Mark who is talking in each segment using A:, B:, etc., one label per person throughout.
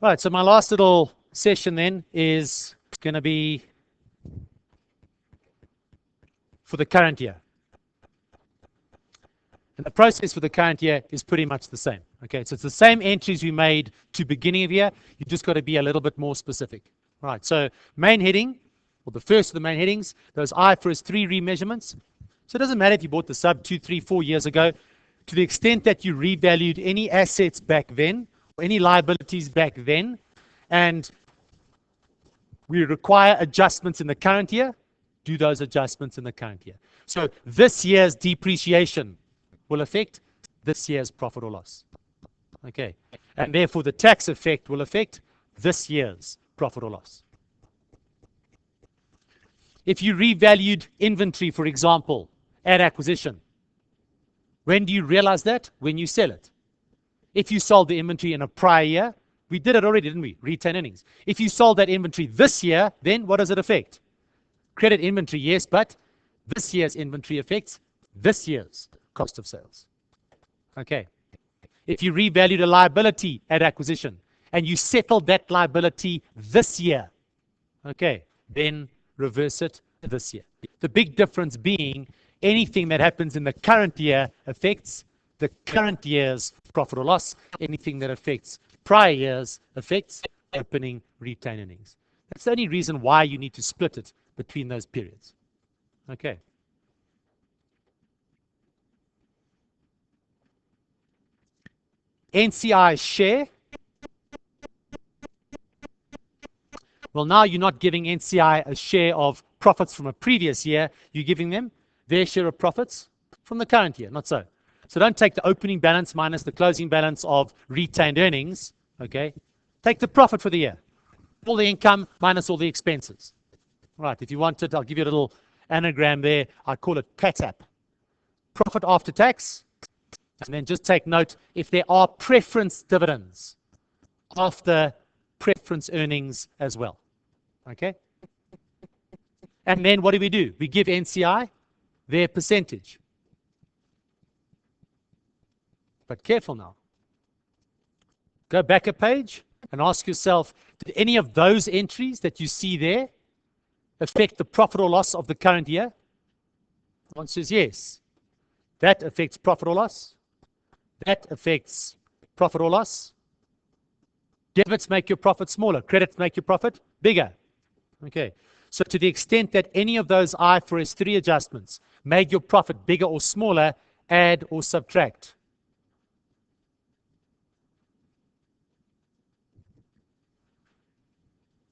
A: Right, so my last little session then is going to be for the current year. And the process for the current year is pretty much the same. Okay, so it's the same entries we made to beginning of year. You just got to be a little bit more specific. Right, so main heading, or the first of the main headings, those IFRS 3 remeasurements. So it doesn't matter if you bought the sub 2, 3, 4 years ago. To the extent that you revalued any assets back then, or any liabilities back then, and we require adjustments in the current year, do those adjustments in the current year. So this year's depreciation will affect this year's profit or loss. Okay, and therefore the tax effect will affect this year's profit or loss. If you revalued inventory, for example, at acquisition, when do you realize that? When you sell it. If you sold the inventory in a prior year, we did it already, didn't we? Retained earnings. If you sold that inventory this year, then what does it affect? Credit inventory, yes, but this year's inventory affects this year's cost of sales. Okay. If you revalued a liability at acquisition and you settled that liability this year, okay, then reverse it this year. The big difference being anything that happens in the current year affects the current year's profit or loss. Anything that affects prior years affects opening retained earnings. That's the only reason why you need to split it between those periods. Okay. NCI share. Well, now you're not giving NCI a share of profits from a previous year. You're giving them their share of profits from the current year. Not so. So don't take the opening balance minus the closing balance of retained earnings. Okay. Take the profit for the year. All the income minus all the expenses. Right. If you want it, I'll give you a little anagram there. I call it PATAP. Profit after tax. And then just take note if there are preference dividends after preference earnings as well. Okay? And then what do? We give NCI their percentage. But careful now. Go back a page and ask yourself, did any of those entries that you see there affect the profit or loss of the current year? The answer is yes. That affects profit or loss. That affects profit or loss. Debits make your profit smaller. Credits make your profit bigger. Okay. So to the extent that any of those IFRS 3 adjustments made your profit bigger or smaller, add or subtract.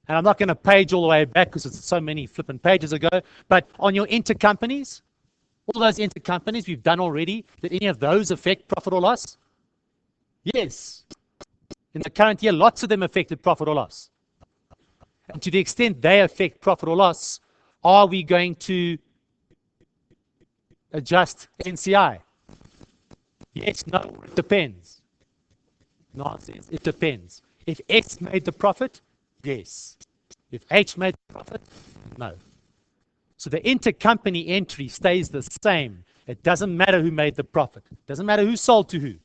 A: And I'm not going to page all the way back because it's so many flipping pages ago, but on your intercompanies, all those intercompanies we've done already, did any of those affect profit or loss? Yes. In the current year, lots of them affected profit or loss. And to the extent they affect profit or loss, are we going to adjust NCI? Yes, no, it depends. Nonsense, it depends. If X made the profit, yes. If H made the profit, no. So the intercompany entry stays the same. It doesn't matter who made the profit. It doesn't matter who sold to who.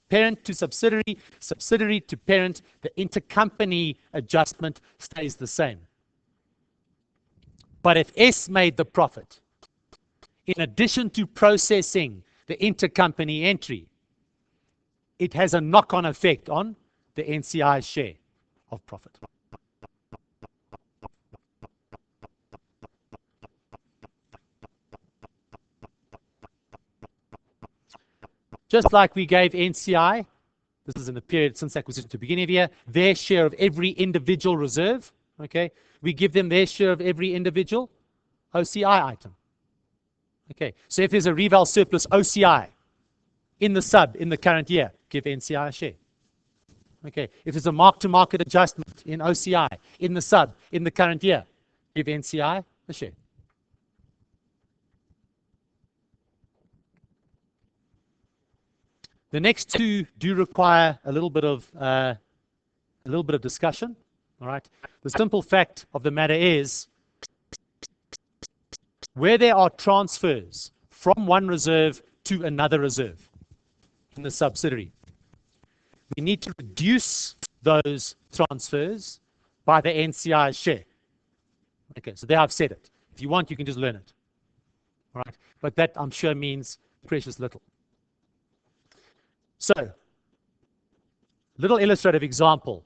A: Parent to subsidiary, subsidiary to parent, the intercompany adjustment stays the same. But if S made the profit, in addition to processing the intercompany entry, it has a knock-on effect on the NCI share of profit. Just like we gave NCI, this is in the period since acquisition to beginning of year, their share of every individual reserve, okay? We give them their share of every individual OCI item. Okay, so if there's a reval surplus OCI in the sub in the current year, give NCI a share. Okay, if there's a mark-to-market adjustment in OCI in the sub in the current year, give NCI a share. The next two do require a little bit of discussion. All right. The simple fact of the matter is, where there are transfers from one reserve to another reserve in the subsidiary, we need to reduce those transfers by the NCI share. Okay, so there I've said it. If you want, you can just learn it. All right, but that I'm sure means precious little. So, little illustrative example.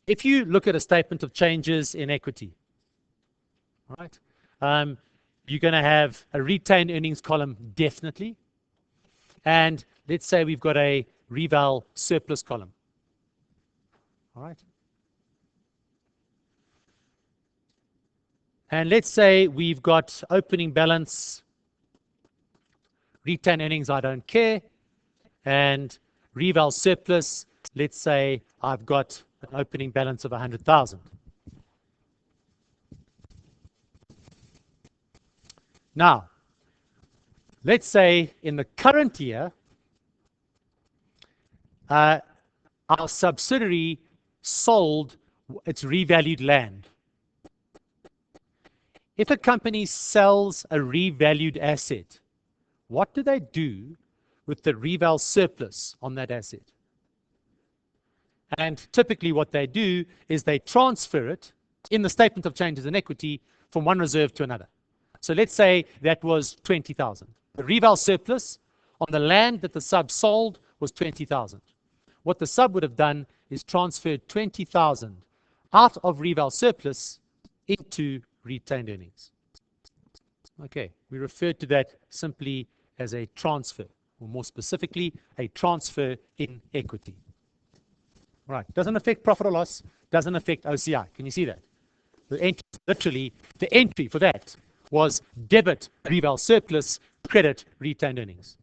A: If you look at a statement of changes in equity, all right, you're going to have a retained earnings column definitely, and let's say we've got a reval surplus column. All right. And let's say we've got opening balance, retained earnings, I don't care, and reval surplus, let's say I've got an opening balance of 100,000. Now, let's say in the current year, our subsidiary sold its revalued land. If a company sells a revalued asset, what do they do with the reval surplus on that asset? And typically what they do is they transfer it in the statement of changes in equity from one reserve to another. So let's say that was 20,000. The reval surplus on the land that the sub sold was 20,000. What the sub would have done is transferred 20,000 out of reval surplus into retained earnings. Okay, we refer to that simply as a transfer, or more specifically, a transfer in equity. Right, doesn't affect profit or loss, doesn't affect OCI. Can you see that? The entry, literally, the entry for that was debit reval surplus, credit retained earnings.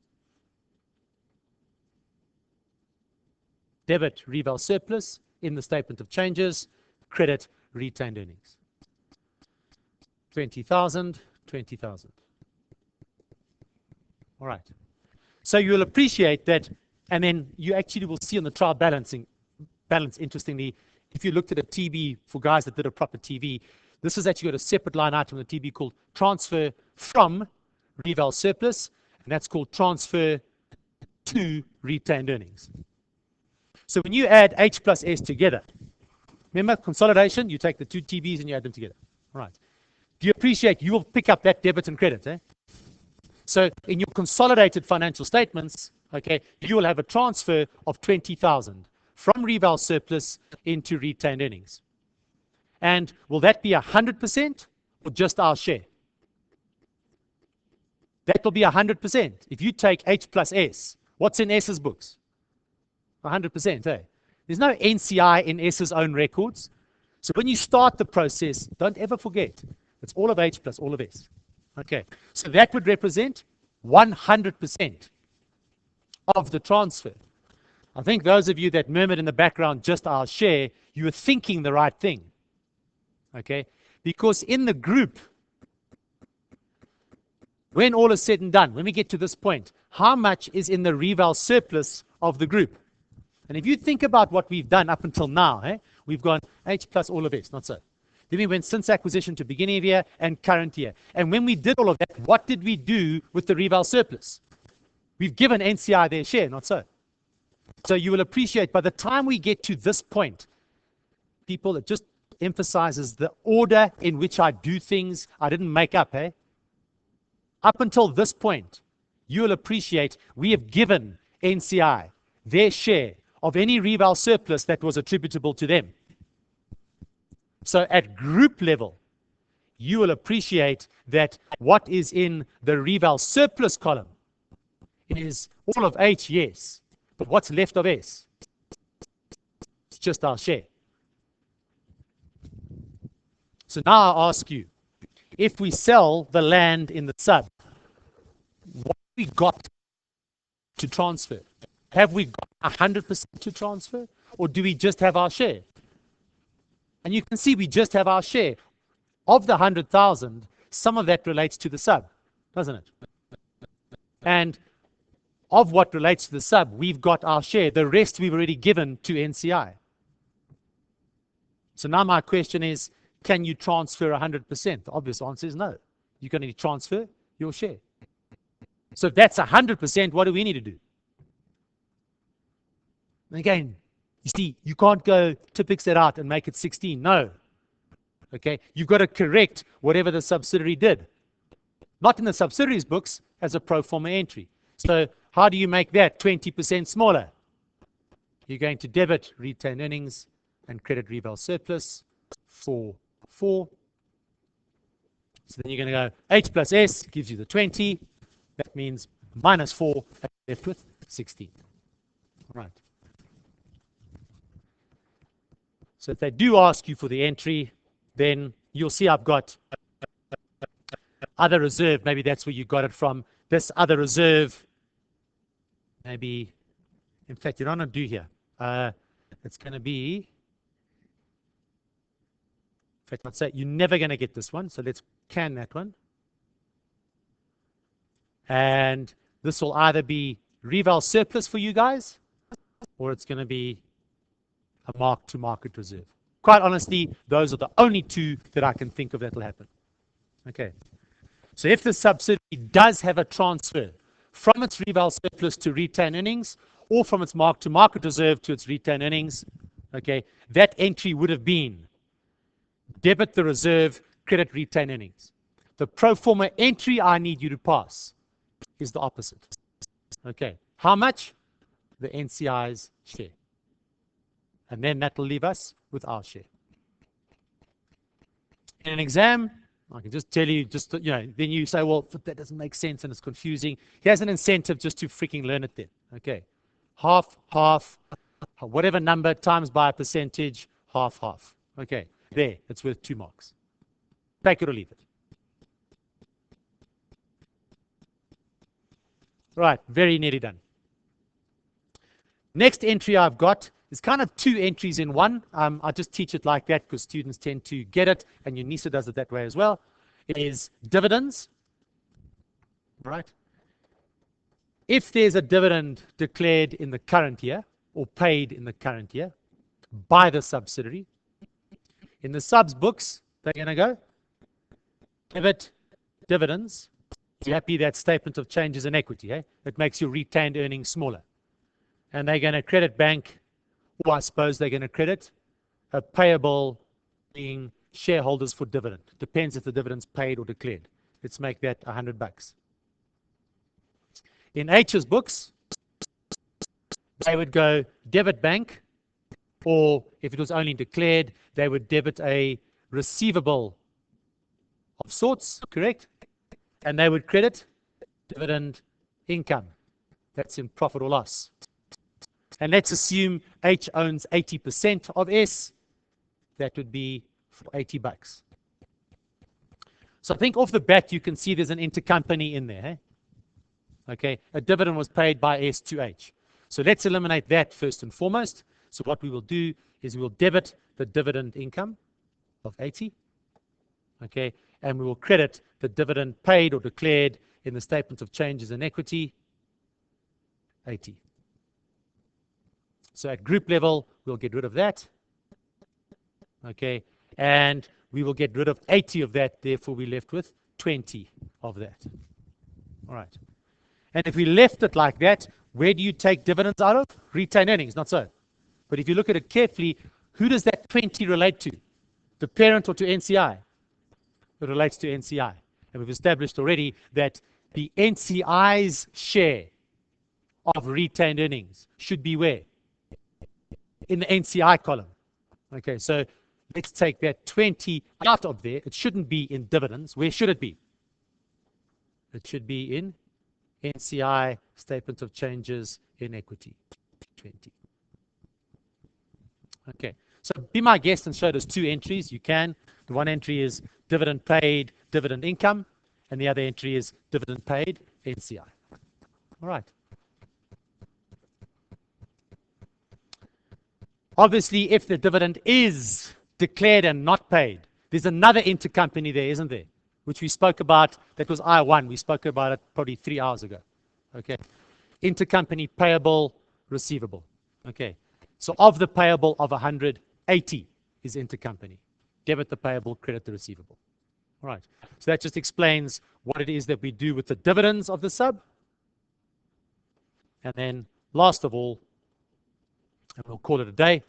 A: Debit reval surplus in the statement of changes, credit retained earnings. 20,000, 20,000. All right. So you'll appreciate that, and then you actually will see on the trial balance, interestingly, if you looked at a TB for guys that did a proper TV, this has actually got a separate line item in the TB called transfer from reval surplus, and that's called transfer to retained earnings. So when you add H plus S together, remember consolidation, you take the two TBs and you add them together. All right. Do you appreciate you will pick up that debit and credit? Eh? So in your consolidated financial statements, okay, you will have a transfer of 20,000 from reval surplus into retained earnings. And will that be 100% or just our share? That will be 100%. If you take H plus S, what's in S's books? 100%, eh? There's no NCI in S's own records. So when you start the process, don't ever forget, it's all of H plus all of S. Okay, so that would represent 100% of the transfer. I think those of you that murmured in the background, just our share, you were thinking the right thing. Okay, because in the group, when all is said and done, when we get to this point, how much is in the reval surplus of the group? And if you think about what we've done up until now, we've gone H plus all of S, not so. Then we went since acquisition to beginning of year and current year. And when we did all of that, what did we do with the reval surplus? We've given NCI their share, not so. So you will appreciate by the time we get to this point, people, it just emphasizes the order in which I do things. I didn't make up, eh? Up until this point, you will appreciate we have given NCI their share of any reval surplus that was attributable to them. So at group level, you will appreciate that what is in the reval surplus column is all of H, yes, but what's left of S? It's just our share. So now I ask you, if we sell the land in the sub, what have we got to transfer? Have we got 100% to transfer, or do we just have our share? And you can see we just have our share. Of the 100,000, some of that relates to the sub, doesn't it? And of what relates to the sub, we've got our share. The rest we've already given to NCI. So now my question is, can you transfer 100%? The obvious answer is no. You can only transfer your share. So if that's 100%, what do we need to do? And again, You see, you can't go typics that out and make it 16. No. Okay, you've got to correct whatever the subsidiary did. Not in the subsidiary's books, as a pro forma entry. So how do you make that 20% smaller? You're going to debit retained earnings and credit reval surplus for 4. So then you're going to go H plus S gives you the 20. That means minus 4, left with 16. All right. So if they do ask you for the entry, then you'll see I've got other reserve. Maybe that's where you got it from. This other reserve, maybe, in fact, you don't want to do here. It's going to be, in fact, I'd say you're never going to get this one. So let's can that one. And this will either be reval surplus for you guys, or it's going to be a mark-to-market reserve. Quite honestly, those are the only two that I can think of that will happen. Okay. So if the subsidiary does have a transfer from its reval surplus to retained earnings, or from its mark-to-market reserve to its retained earnings, okay, that entry would have been debit the reserve, credit retained earnings. The pro forma entry I need you to pass is the opposite. Okay, how much? The NCI's share. And then that will leave us with our share. In an exam, I can just tell you, then you say, well, that doesn't make sense and it's confusing. Here's an incentive just to freaking learn it then. Okay, half, whatever number times by a percentage, half. Okay, there, it's worth 2 marks. Take it or leave it. Right, very nearly done. Next entry I've got is kind of 2 entries in one. I just teach it like that because students tend to get it, and your NISA does it that way as well. It is dividends, right? If there's a dividend declared in the current year or paid in the current year by the subsidiary, in the subs books, they're going to go debit dividends. You happy that statement of changes in equity? It makes your retained earnings smaller. And they're going to credit bank, or I suppose they're going to credit a payable being shareholders for dividend. Depends if the dividend's paid or declared. Let's make that $100. In H's books, they would go debit bank, or if it was only declared, they would debit a receivable of sorts, correct? And they would credit dividend income. That's in profit or loss. And let's assume H owns 80% of S. That would be for $80. So I think off the bat you can see there's an intercompany in there. Okay, a dividend was paid by S to H. So let's eliminate that first and foremost. So what we will do is we will debit the dividend income of 80. Okay, and we will credit the dividend paid or declared in the statement of changes in equity, 80. So at group level, we'll get rid of that. Okay, and we will get rid of 80 of that, therefore we're left with 20 of that. All right. And if we left it like that, where do you take dividends out of? Retained earnings, not so. But if you look at it carefully, who does that 20 relate to? The parent or to NCI? It relates to NCI. And we've established already that the NCI's share of retained earnings should be where? In the NCI column. Okay, so let's take that 20 out of there. It shouldn't be in dividends. Where should it be? It should be in NCI statement of changes in equity, 20. Okay, so be my guest and show us 2 entries. You can. The one entry is dividend paid, dividend income, and the other entry is dividend paid, NCI. All right. Obviously, if the dividend is declared and not paid, there's another intercompany there, isn't there? Which we spoke about, that was I1. We spoke about it probably 3 hours ago. Okay. Intercompany payable, receivable. Okay. So of the payable of 180 is intercompany. Debit the payable, credit the receivable. All right. So that just explains what it is that we do with the dividends of the sub. And then last of all, and we'll call it a day,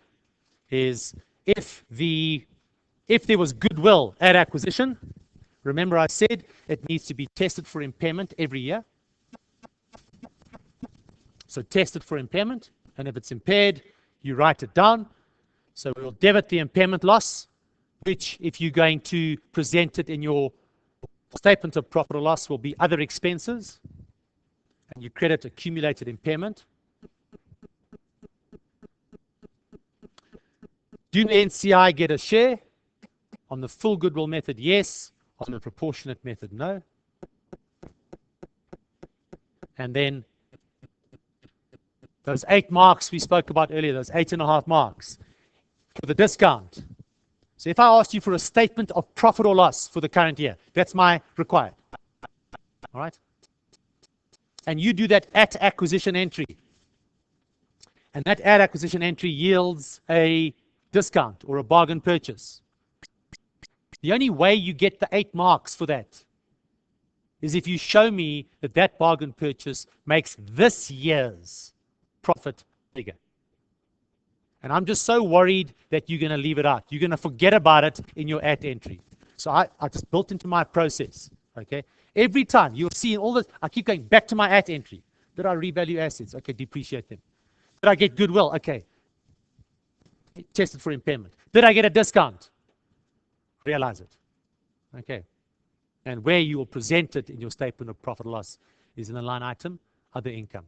A: is if there was goodwill at acquisition, remember I said it needs to be tested for impairment every year. So test it for impairment, and if it's impaired, you write it down. So we'll debit the impairment loss, which if you're going to present it in your statement of profit or loss will be other expenses, and you credit accumulated impairment. Do the NCI get a share? On the full goodwill method, yes. On the proportionate method, no. And then those 8 marks we spoke about earlier, those 8.5 marks for the discount. So if I asked you for a statement of profit or loss for the current year, that's my required. All right? And you do that at acquisition entry. And that at acquisition entry yields a discount or a bargain purchase. The only way you get the 8 marks for that is if you show me that that bargain purchase makes this year's profit bigger. And I'm just so worried that you're going to leave it out. You're going to forget about it in your at entry. So I just built into my process. Okay. Every time you'll see in all this, I keep going back to my at entry. Did I revalue assets? Okay, depreciate them. Did I get goodwill? Okay. Tested for impairment. Did I get a discount? Realize it. Okay. And where you will present it in your statement of profit or loss is in the line item, other income.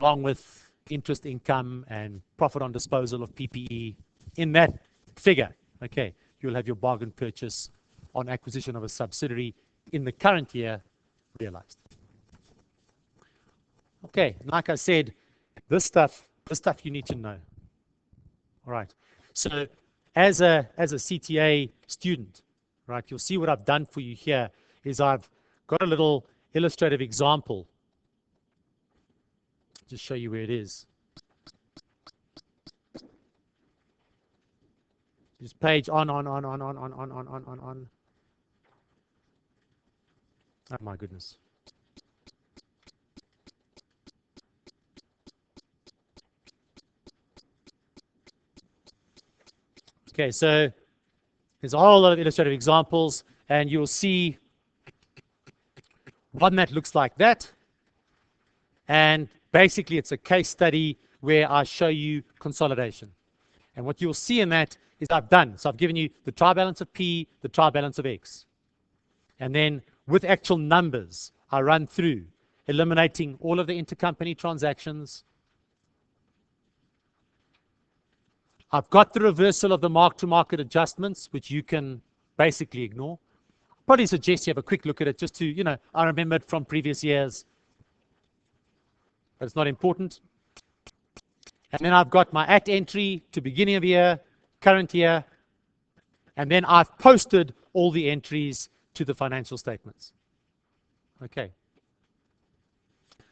A: Along with interest income and profit on disposal of PPE in that figure. Okay. You'll have your bargain purchase on acquisition of a subsidiary in the current year realized. Okay, like I said, this stuff you need to know. All right. So as a CTA student, right, you'll see what I've done for you here is I've got a little illustrative example. Just show you where it is. Just page on. Oh my goodness. Okay, so there's a whole lot of illustrative examples, and you'll see one that looks like that. And basically, it's a case study where I show you consolidation. And what you'll see in that is I've done. So I've given you the trial balance of P, the trial balance of X. And then with actual numbers, I run through, eliminating all of the intercompany transactions. I've got the reversal of the mark-to-market adjustments, which you can basically ignore. Probably suggest you have a quick look at it just to, I remember it from previous years. But it's not important. And then I've got my at entry to beginning of year, current year. And then I've posted all the entries to the financial statements. Okay.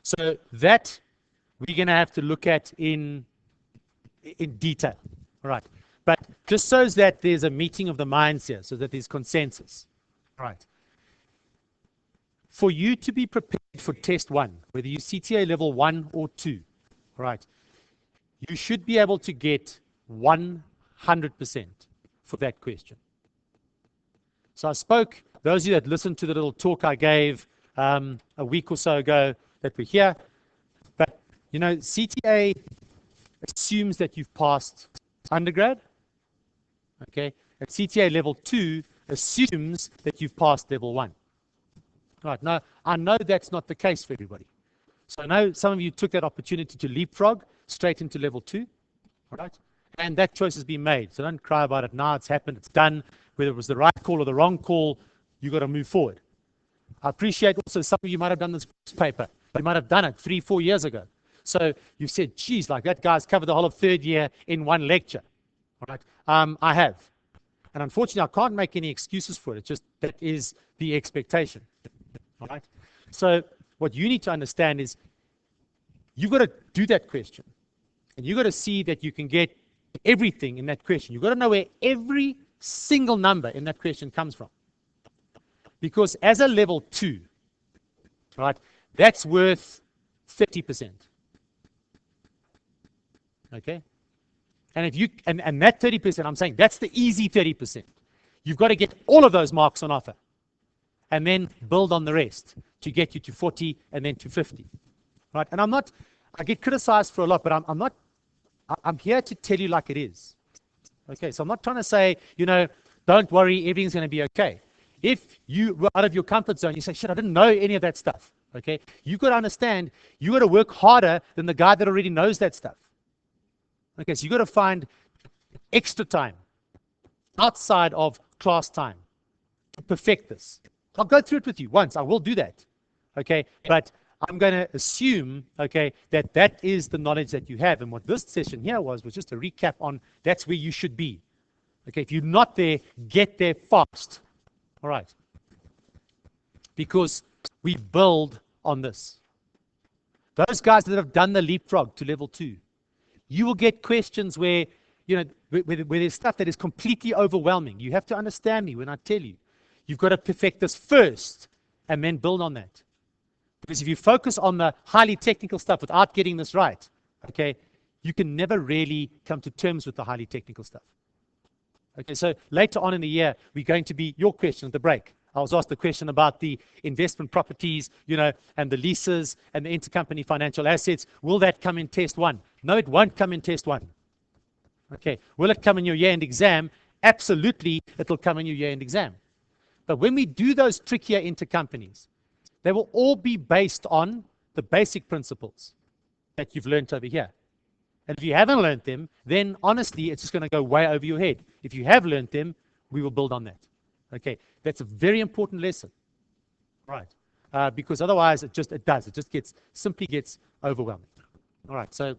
A: So that we're going to have to look at in detail. All right. But just so that there's a meeting of the minds here, so that there's consensus. All right. For you to be prepared for test 1, whether you CTA level 1 or 2, all right, you should be able to get 100% for that question. So I spoke, those of you that listened to the little talk I gave a week or so ago that were here, but CTA assumes that you've passed undergrad. Okay, at CTA level 2 assumes that you've passed level 1. Right, now I know that's not the case for everybody. So I know some of you took that opportunity to leapfrog straight into level 2. All right, and that choice has been made. So don't cry about it now. It's happened. It's done. Whether it was the right call or the wrong call, you got to move forward. I appreciate also some of you might have done this paper. You might have done it 3-4 years ago. So you've said, geez, like that guy's covered the whole of 3rd year in one lecture. All right, I have. And unfortunately, I can't make any excuses for it. It's just that is the expectation. All right. So what you need to understand is you've got to do that question. And you've got to see that you can get everything in that question. You've got to know where every single number in that question comes from. Because as a level 2, right, that's worth 30%. Okay? And if you and that 30%, I'm saying that's the easy 30%. You've got to get all of those marks on offer, and then build on the rest to get you to 40 and then to 50. Right? And I get criticized for a lot, but I'm here to tell you like it is. Okay, so I'm not trying to say, don't worry, everything's going to be okay. If you were out of your comfort zone, you say, shit, I didn't know any of that stuff. Okay, you've got to understand, you've got to work harder than the guy that already knows that stuff. Okay, so you've got to find extra time outside of class time to perfect this. I'll go through it with you once. I will do that. Okay, but I'm going to assume, okay, that is the knowledge that you have. And what this session here was just a recap on that's where you should be. Okay, if you're not there, get there fast. All right. Because we build on this. Those guys that have done the leapfrog to level 2, you will get questions where, where there's stuff that is completely overwhelming. You have to understand me when I tell you. You've got to perfect this first and then build on that. Because if you focus on the highly technical stuff without getting this right, okay, you can never really come to terms with the highly technical stuff. Okay, so later on in the year, we're going to be your question at the break. I was asked the question about the investment properties, and the leases and the intercompany financial assets. Will that come in test 1? No, it won't come in test 1. Okay, will it come in your year-end exam? Absolutely, it'll come in your year-end exam. But when we do those trickier intercompanies, they will all be based on the basic principles that you've learned over here. And if you haven't learned them, then honestly, it's just going to go way over your head. If you have learned them, we will build on that. Okay, that's a very important lesson, right? Because otherwise, it just simply gets overwhelming. All right, so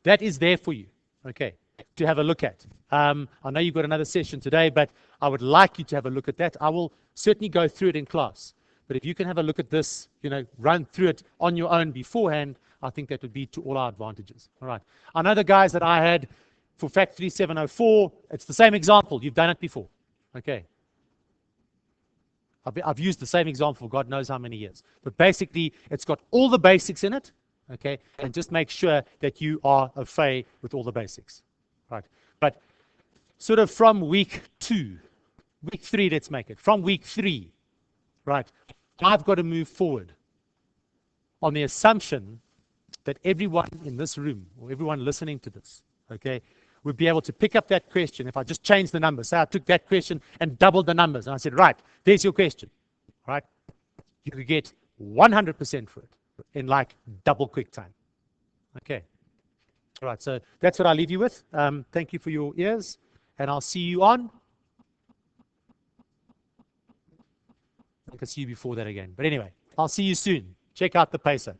A: that is there for you, okay, to have a look at. I know you've got another session today, but I would like you to have a look at that. I will certainly go through it in class. But if you can have a look at this, run through it on your own beforehand, I think that would be to all our advantages. All right. I know the guys that I had for FAC4764, it's the same example. You've done it before. Okay. I've used the same example for God knows how many years. But basically, it's got all the basics in it. Okay. And just make sure that you are au fait with all the basics. Right. But sort of from week 2, week 3, let's make it. From week 3, right, I've got to move forward on the assumption that everyone in this room or everyone listening to this, okay, would be able to pick up that question if I just changed the numbers. Say I took that question and doubled the numbers and I said, right, there's your question, right? You could get 100% for it in like double quick time. Okay. All right, so that's what I'll leave you with. Thank you for your ears, and I'll see you on. I can see you before that again. But anyway, I'll see you soon. Check out the pacer.